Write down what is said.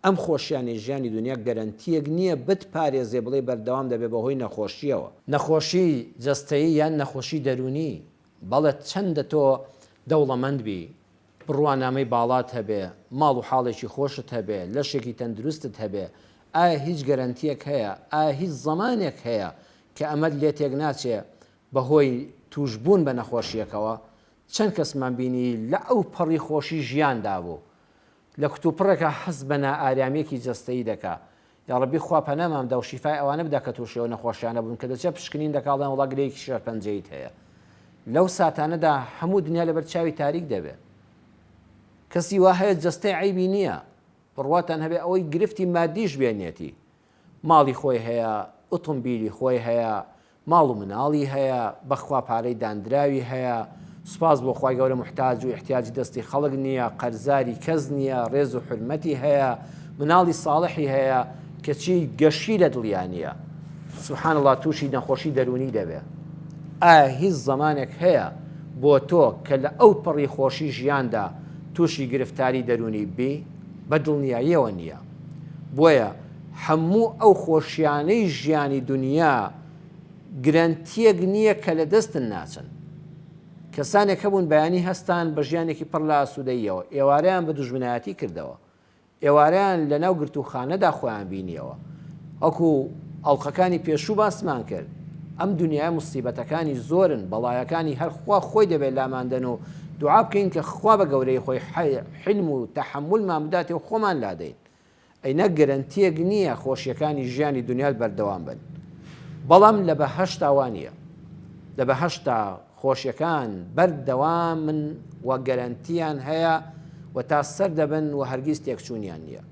ئەم خۆشیانی ژیانی دنیا گەرنتیەک نییە بتپارێزێ بڵێ بەردەوام دەبێ بەهۆی نەخۆشیەوە. نەخۆشی جەستەیی یان نەخۆشی دەرونی، بەڵێ چەندە تۆ دەوڵەمەند بی، بڕوانامەی باڵات هەبێ، ماڵ و حاڵێکی خۆشت هەبێ، لەشێکی تەندروستت هەبێ، ئایا هیچ گەرنتیەک هەیە، ئایا هیچ زەمانێک هەیە کە ئەمەد لێ تێک ناچێ بەهۆی توشبوون بە نەخۆشیەکەوە؟ چەند کەسمان بینی لە ئەو پەڕی خۆشی ژیاندا بوو لە کتوپڕێکە حەز بە نائارامیەکی جەستەیی دەکا، یا ڕەبی خوا پەنامامدا و شیفای ئەوانە بدا کە تووشەوە نەخۆشیانە بوون کە دەچێت پشکنین دەکاڵێن وڵا گرەیەکی شێرپەنجەیت هەیە. لەو ساتانەدا هەموو دنیا لەبەر چاوی تاریک دەبێت. کەسی وا هەیە جەستەی عیبی نییە، بڕواتان هەبێ ئەوەی گرفتی مادیش بێنێتی، ماڵی خۆی هەیە، ئۆتۆمبیلی خۆی هەیە، ماڵ و مناڵی هەیە، بەخوا پارەی دانراوی هەیە، سوپاس بۆ خوای گەورە محتاج و احتیاجی دەستی خەڵک نییە، قەرزاری کەس نییە، ڕێز و حرمەتی هەیە، مناڵی ساڵحی هەیە کە چی گەشی لە دڵیان نییە، سوبحان الله تووشی نەخۆشی دەرونی دەبێ. ئایا هیچ زەمانێک هەیە بۆ تۆ کە لە ئەو پەڕی خۆشی ژیاندا تووشی گرفتاری دەرونی بی؟ بە دڵنیاییەوە نییە. بۆیە هەموو ئەو خۆشیانەی ژیانی دنیا گرنتیەک نییە کە لە دەستن ناچن. کەسانێک هەبوون بەیانی هەستان بە ژیانێکی پڕ لە ئاسوودەییەوە، ئێوارەیان بە دوژمنایەتی کردەوە، ئێوارەیان لە ناو گرتوخانەدا خۆیان بینیەوە. ئەوکو ئەڵلقەکانی پێشوو باسمان کرد، ئەم دنیای موسیبەتەکانی زۆرن، بەڵایەکانی هەرخوا خۆی دەبێت لاماندن و دوعا بکەین کە خوا بە گەورەی خۆی حلم و تەحملمان بداتێ و خۆمان لادەین. ئەینە گەرنتیەک نییە خۆشیەکانی ژیانی دنیا بەردەوام بن. بەڵام لە بەهەشتا وانە، لە بەهەشتا خۆشیەکان بەردەوام من و گەرنتیان هەیە و تا سەر دەبن و هەرگیز تێکچوونیان نییە.